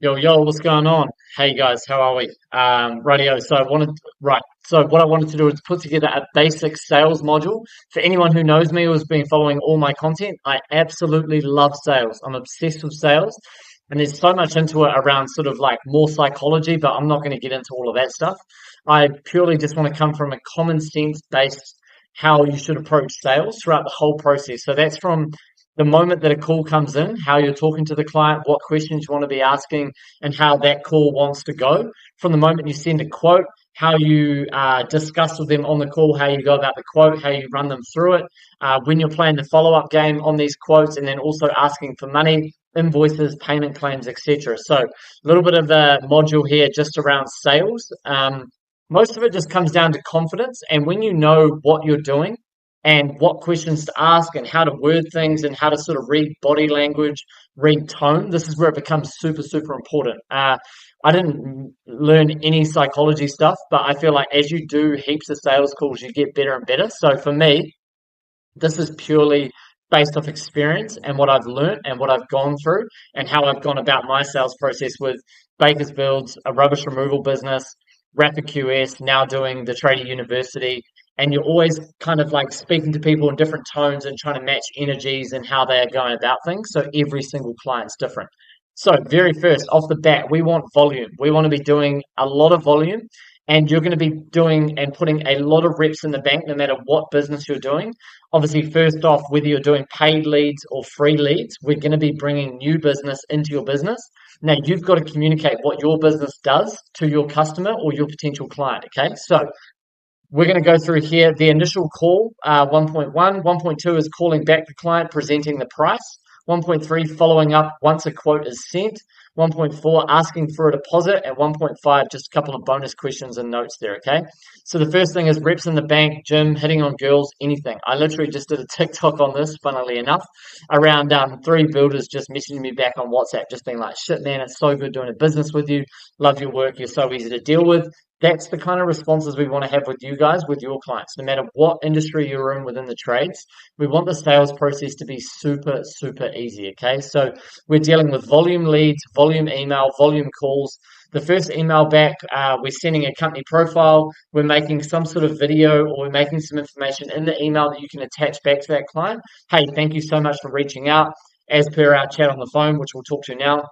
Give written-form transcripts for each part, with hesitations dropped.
Yo, what's going on? Hey guys, how are we? Radio. So what I wanted to do is put together a basic sales module for anyone who knows me or has been following all my content. I absolutely love sales. I'm obsessed with sales, and there's so much into it around sort of like more psychology, but I'm not going to get into all of that stuff. I purely just want to come from a common sense based how you should approach sales throughout the whole process. So that's from the moment that a call comes in, how you're talking to the client, what questions you want to be asking, and how that call wants to go. From the moment you send a quote, how you discuss with them on the call, how you go about the quote, how you run them through it, when you're playing the follow-up game on these quotes, and then also asking for money, invoices, payment claims, etc. So a little bit of a module here just around sales. Most of it just comes down to confidence, and when you know what you're doing and what questions to ask and how to word things and how to sort of read body language, read tone. This is where it becomes super important. I didn't learn any psychology stuff, but I feel like as you do heaps of sales calls, you get better and better. So for me, this is purely based off experience and what I've learned and what I've gone through and how I've gone about my sales process with Baker's Builds, a rubbish removal business, Rapid QS, now doing the Tradie University. And you're always kind of like speaking to people in different tones and trying to match energies and how they are going about things. So every single client's different. So, very first, off the bat, we want volume. We want to be doing a lot of volume, and you're going to be doing and putting a lot of reps in the bank no matter what business you're doing. Obviously, first off, whether you're doing paid leads or free leads, we're going to be bringing new business into your business. Now, you've got to communicate what your business does to your customer or your potential client. Okay, so we're going to go through here the initial call, 1.1. 1.2 is calling back the client, presenting the price. 1.3, following up once a quote is sent. 1.4, asking for a deposit. And 1.5, just a couple of bonus questions and notes there, okay? So the first thing is reps in the bank, gym, hitting on girls, anything. I literally just did a TikTok on this, funnily enough, around three builders just messaging me back on WhatsApp, just being like, shit, man, it's so good doing a business with you. Love your work. You're so easy to deal with. That's the kind of responses we want to have with you guys, with your clients, no matter what industry you're in within the trades. We want the sales process to be super easy, okay? So we're dealing with volume leads, volume email, volume calls. The first email back, we're sending a company profile, we're making some sort of video, or we're making some information in the email that you can attach back to that client. Hey, thank you so much for reaching out. As per our chat on the phone, which we'll talk to now,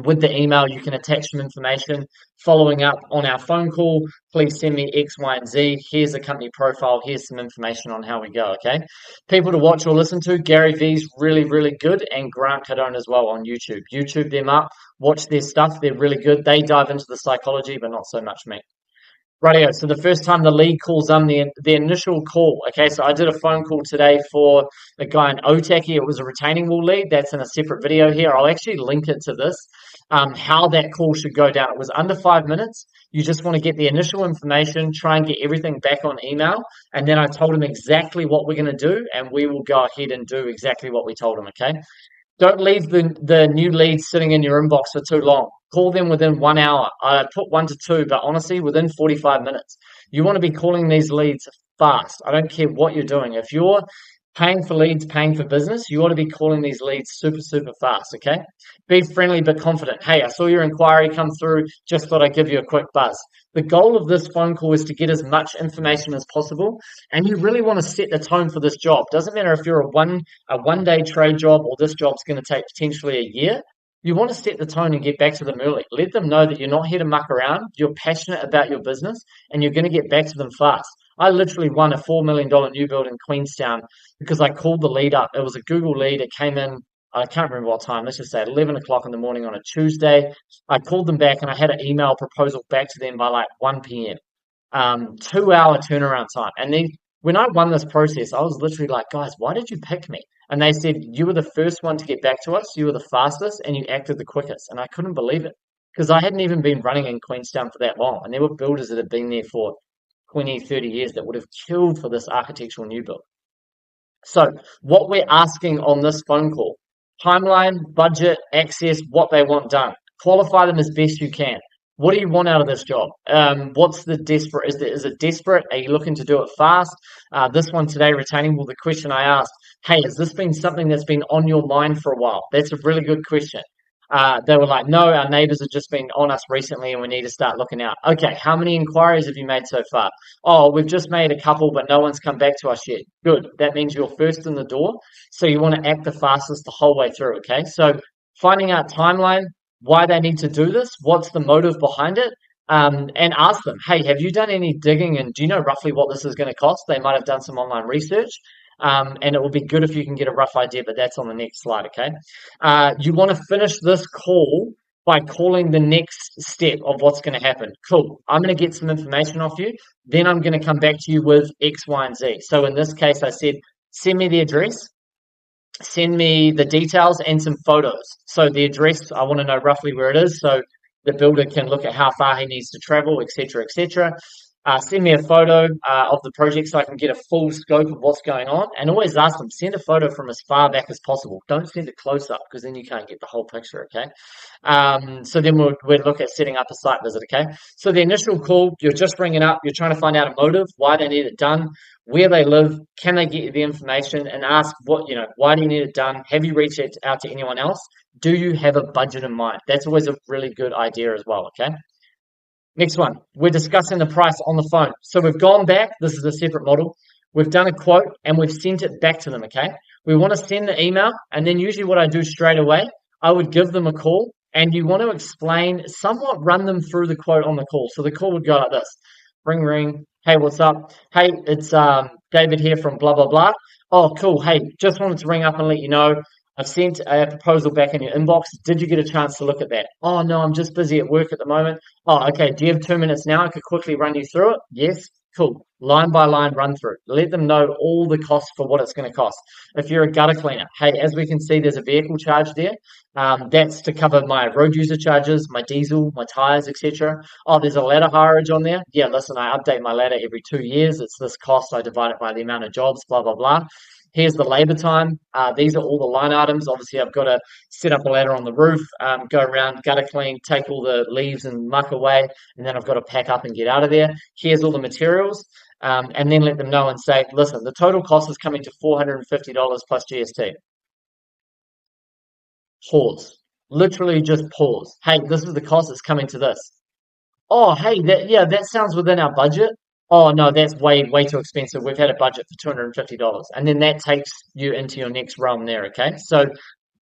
with the email, you can attach some information following up on our phone call. Please send me X, Y, and Z. Here's a company profile. Here's some information on how we go, okay? People to watch or listen to. Gary V's really good, and Grant Cardone as well on YouTube. YouTube them up. Watch their stuff. They're really good. They dive into the psychology, but not so much me. Rightio. So the first time the lead calls the initial call. Okay, so I did a phone call today for a guy in Otaki. It was a retaining wall lead. That's in a separate video here. I'll actually link it to this. How that call should go down. It was under 5 minutes. You just want to get the initial information, try and get everything back on email, and then I told him exactly what we're going to do, and we will go ahead and do exactly what we told him. Okay. Don't leave the new leads sitting in your inbox for too long. Call them within 1 hour. I put 1 to 2, but honestly, within 45 minutes. You want to be calling these leads fast. I don't care what you're doing. If you're paying for leads, paying for business, you ought to be calling these leads super fast, okay? Be friendly but confident. Hey, I saw your inquiry come through. Just thought I'd give you a quick buzz. The goal of this phone call is to get as much information as possible, and you really want to set the tone for this job. Doesn't matter if you're a one-day trade job or this job's going to take potentially a year. You want to set the tone and get back to them early. Let them know that you're not here to muck around. You're passionate about your business, and you're going to get back to them fast. I literally won a $4 million new build in Queenstown because I called the lead up. It was a Google lead. It came in, I can't remember what time. Let's just say 11 o'clock in the morning on a Tuesday. I called them back and I had an email proposal back to them by like 1 p.m. 2 hour turnaround time. And then when I won this process, I was literally like, guys, why did you pick me? And they said, you were the first one to get back to us. You were the fastest and you acted the quickest. And I couldn't believe it because I hadn't even been running in Queenstown for that long. And there were builders that had been there for 20, 30 years that would have killed for this architectural new build. So what we're asking on this phone call, timeline, budget, access, what they want done. Qualify them as best you can. What do you want out of this job? What's the desperate? Is it desperate? Are you looking to do it fast? This one today, retaining wall, the question I asked, hey, has this been something that's been on your mind for a while? That's a really good question. They were like, no, our neighbors have just been on us recently and we need to start looking out. Okay, how many inquiries have you made so far? Oh, we've just made a couple, but no one's come back to us yet. Good. That means you're first in the door. So you want to act the fastest the whole way through. Okay. So finding out timeline, why they need to do this, what's the motive behind it, and ask them, hey, have you done any digging and do you know roughly what this is going to cost? They might have done some online research. And it will be good if you can get a rough idea, but that's on the next slide, okay? You want to finish this call by calling the next step of what's going to happen. Cool. I'm going to get some information off you. Then I'm going to come back to you with X, Y, and Z. So in this case, I said, send me the address, send me the details and some photos. So the address, I want to know roughly where it is so the builder can look at how far he needs to travel, etc., etc. Send me a photo of the project so I can get a full scope of what's going on. And always ask them, send a photo from as far back as possible. Don't send it close up because then you can't get the whole picture, okay? So then we'll look at setting up a site visit, okay? So the initial call, you're just ringing up, you're trying to find out a motive, why they need it done, where they live, can they get you the information, and ask why do you need it done? Have you reached out to anyone else? Do you have a budget in mind? That's always a really good idea as well, okay? Next one, we're discussing the price on the phone. So we've gone back. This is a separate model. We've done a quote and we've sent it back to them, okay? We want to send the email, and then usually what I do straight away, I would give them a call, and you want to explain, somewhat run them through the quote on the call. So the call would go like this. Ring, ring. Hey, what's up? Hey, it's David here from blah, blah, blah. Oh, cool. Hey, just wanted to ring up and let you know I've sent a proposal back in your inbox. Did you get a chance to look at that? Oh, no, I'm just busy at work at the moment. Oh, okay. Do you have 2 minutes now? I could quickly run you through it. Yes. Cool. Line by line run through. Let them know all the costs for what it's going to cost. If you're a gutter cleaner, hey, as we can see, there's a vehicle charge there. That's to cover my road user charges, my diesel, my tires, etc. Oh, there's a ladder hireage on there. Yeah, listen, I update my ladder every 2 years. It's this cost. I divide it by the amount of jobs, blah, blah, blah. Here's the labor time. These are all the line items. Obviously, I've got to set up a ladder on the roof, go around, gutter clean, take all the leaves and muck away, and then I've got to pack up and get out of there. Here's all the materials, and then let them know and say, listen, the total cost is coming to $450 plus GST. Pause. Literally just pause. Hey, this is the cost. It's coming to this. Oh, hey, that sounds within our budget. Oh no, that's way too expensive. We've had a budget for $250. And then that takes you into your next realm there, okay? So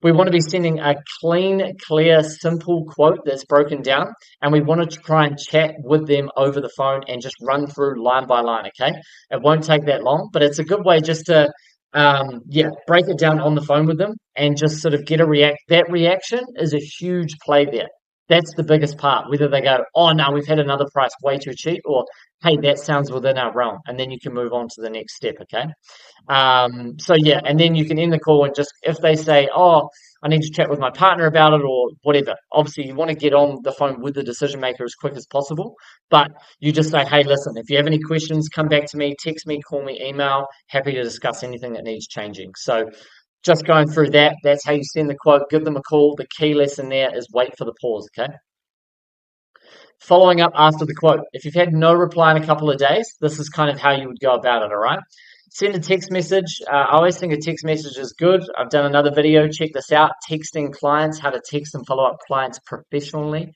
we want to be sending a clean, clear, simple quote that's broken down, and we want to try and chat with them over the phone and just run through line by line, okay? It won't take that long, but it's a good way just to break it down on the phone with them and just sort of get a react. That reaction is a huge play there. That's the biggest part. Whether they go, oh no, we've had another price way too cheap, or hey, that sounds within our realm, and then you can move on to the next step. Okay. So yeah, and then you can end the call and just if they say, oh, I need to chat with my partner about it or whatever. Obviously, you want to get on the phone with the decision maker as quick as possible, but you just say, hey, listen, if you have any questions, come back to me, text me, call me, email. Happy to discuss anything that needs changing. So just going through that, that's how you send the quote, give them a call. The key lesson there is wait for the pause, okay? Following up after the quote. If you've had no reply in a couple of days, this is kind of how you would go about it, all right? Send a text message. I always think a text message is good. I've done another video. Check this out. Texting clients, how to text and follow up clients professionally.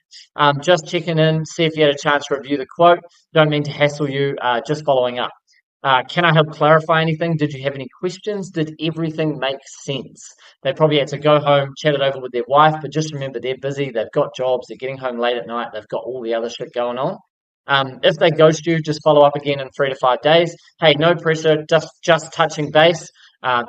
Just checking in, see if you had a chance to review the quote. Don't mean to hassle you, just following up. Can I help clarify anything? Did you have any questions? Did everything make sense? They probably had to go home, chat it over with their wife, but just remember they're busy, they've got jobs, they're getting home late at night, they've got all the other shit going on. If they ghost you, just follow up again in 3 to 5 days. Hey, no pressure, just touching base.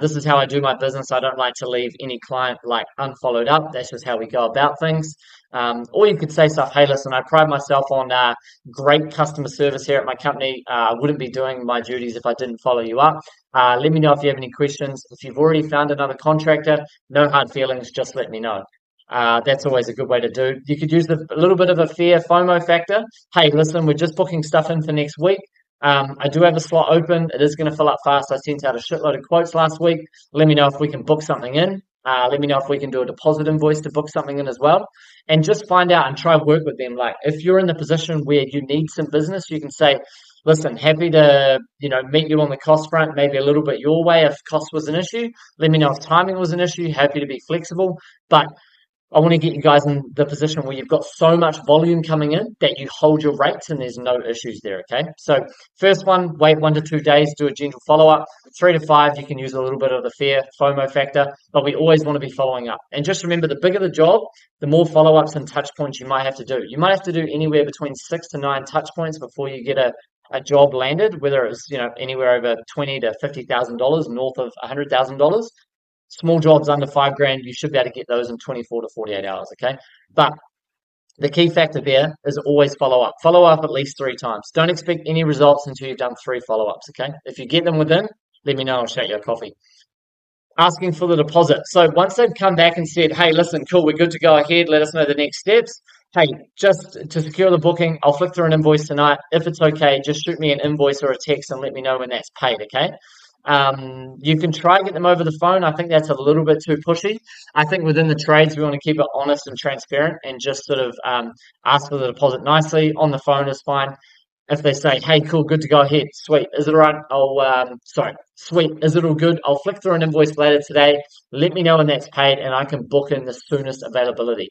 This is how I do my business. I don't like to leave any client like unfollowed up. That's just how we go about things. Or you could say stuff, hey, listen, I pride myself on great customer service here at my company. I wouldn't be doing my duties if I didn't follow you up. Let me know if you have any questions. If you've already found another contractor, no hard feelings, just let me know. That's always a good way to do. You could use a little bit of a fear FOMO factor. Hey, listen, we're just booking stuff in for next week. I do have a slot open. It is going to fill up fast. I sent out a shitload of quotes last week. Let me know if we can book something in. Let me know if we can do a deposit invoice to book something in as well. And just find out and try and work with them. Like if you're in the position where you need some business, you can say, listen, happy to, meet you on the cost front, maybe a little bit your way if cost was an issue. Let me know if timing was an issue. Happy to be flexible. But I want to get you guys in the position where you've got so much volume coming in that you hold your rates and there's no issues there. Okay. So first one, wait 1 to 2 days, do a gentle follow up. 3 to 5, you can use a little bit of the fear FOMO factor, but we always want to be following up. And just remember, the bigger the job, the more follow ups and touch points you might have to do. You might have to do anywhere between 6 to 9 touch points before you get a job landed, whether it's anywhere over $20,000 to $50,000, north of $100,000. Small jobs under 5 grand, you should be able to get those in 24 to 48 hours. Okay. But the key factor there is always follow up. Follow up at least 3 times. Don't expect any results until you've done 3 follow-ups. Okay. If you get them within, let me know. I'll shake you a coffee. Asking for the deposit. So once they've come back and said, hey, listen, cool, we're good to go ahead, let us know the next steps. Hey, just to secure the booking, I'll flick through an invoice tonight. If it's okay, just shoot me an invoice or a text and let me know when that's paid. Okay. You can try and get them over the phone. I think that's a little bit too pushy. I think within the trades, we want to keep it honest and transparent and just sort of ask for the deposit nicely. On the phone is fine. If they say, hey, cool, good to go ahead, sweet, is it all right? Sweet, is it all good? I'll flick through an invoice later today. Let me know when that's paid and I can book in the soonest availability.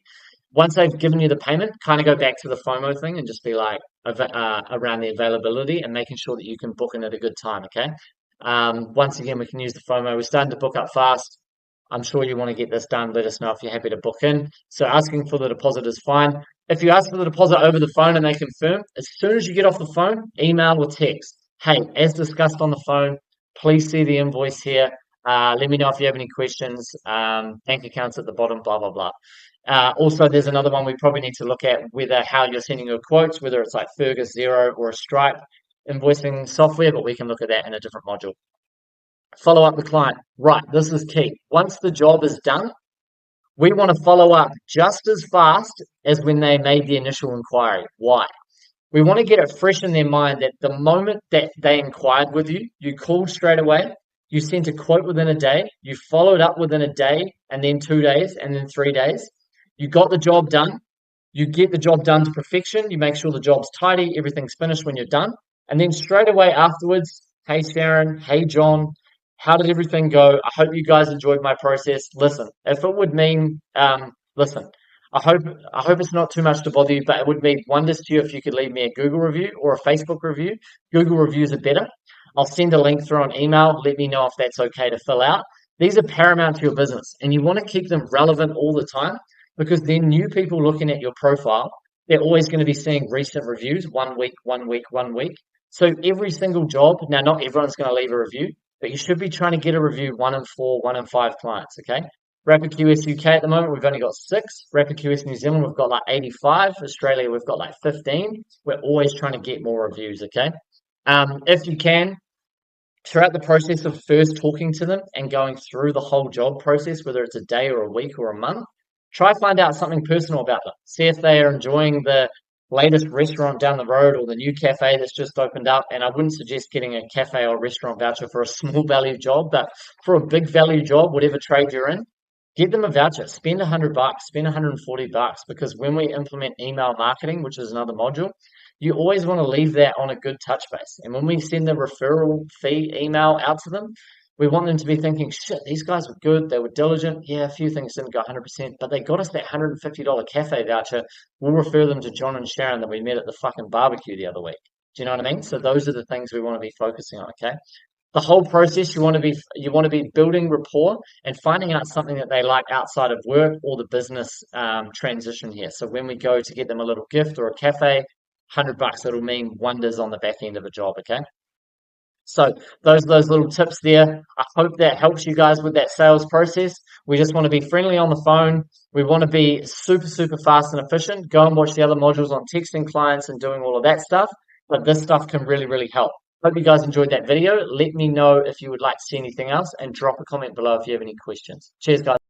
Once they've given you the payment, kind of go back to the FOMO thing and just be like around the availability and making sure that you can book in at a good time, okay? Once again, we can use the FOMO. We're starting to book up fast. I'm sure you want to get this done. Let us know if you're happy to book in. So asking for the deposit is fine. If you ask for the deposit over the phone and they confirm, as soon as you get off the phone, email or text. Hey, as discussed on the phone, please see the invoice here. Let me know if you have any questions. Bank accounts at the bottom, blah, blah, blah. Also, there's another one we probably need to look at, whether how you're sending your quotes, whether it's like Fergus, Xero, or a Stripe invoicing software, but we can look at that in a different module. Follow up the client. Right, this is key. Once the job is done, we want to follow up just as fast as when they made the initial inquiry. Why? We want to get it fresh in their mind that the moment that they inquired with you, you called straight away, you sent a quote within a day, you followed up within a day, and then 2 days, and then 3 days. You got the job done. You get the job done to perfection. You make sure the job's tidy, everything's finished when you're done. And then straight away afterwards, hey Sharon, hey John, how did everything go? I hope you guys enjoyed my process. Listen, if it would mean, listen, I hope it's not too much to bother you, but it would mean wonders to you if you could leave me a Google review or a Facebook review. Google reviews are better. I'll send a link through on email. Let me know if that's okay to fill out. These are paramount to your business, and you want to keep them relevant all the time, because then new people looking at your profile, they're always going to be seeing recent reviews, 1 week, 1 week, 1 week. So every single job, now not everyone's going to leave a review, but you should be trying to get a review 1 in 4, 1 in 5 clients, okay? Rapid QS UK at the moment, we've only got 6. Rapid QS New Zealand, we've got like 85. Australia, we've got like 15. We're always trying to get more reviews, okay? If you can, throughout the process of first talking to them and going through the whole job process, whether it's a day or a week or a month, try find out something personal about them. See if they are enjoying the latest restaurant down the road or the new cafe that's just opened up. And I wouldn't suggest getting a cafe or restaurant voucher for a small value job, but for a big value job, whatever trade you're in, get them a voucher. Spend $100, spend $140, because when we implement email marketing, which is another module, you always want to leave that on a good touch base. And when we send the referral fee email out to them, we want them to be thinking, shit, these guys were good. They were diligent. Yeah, a few things didn't go 100%, but they got us that $150 cafe voucher. We'll refer them to John and Sharon that we met at the fucking barbecue the other week. Do you know what I mean? So those are the things we want to be focusing on, okay? The whole process, you want to be building rapport and finding out something that they like outside of work or the business transition here. So when we go to get them a little gift or a cafe, $100, it'll mean wonders on the back end of a job, okay? So those little tips there. I hope that helps you guys with that sales process. We just want to be friendly on the phone. We want to be super, super fast and efficient. Go and watch the other modules on texting clients and doing all of that stuff. But this stuff can really, really help. Hope you guys enjoyed that video. Let me know if you would like to see anything else and drop a comment below if you have any questions. Cheers, guys.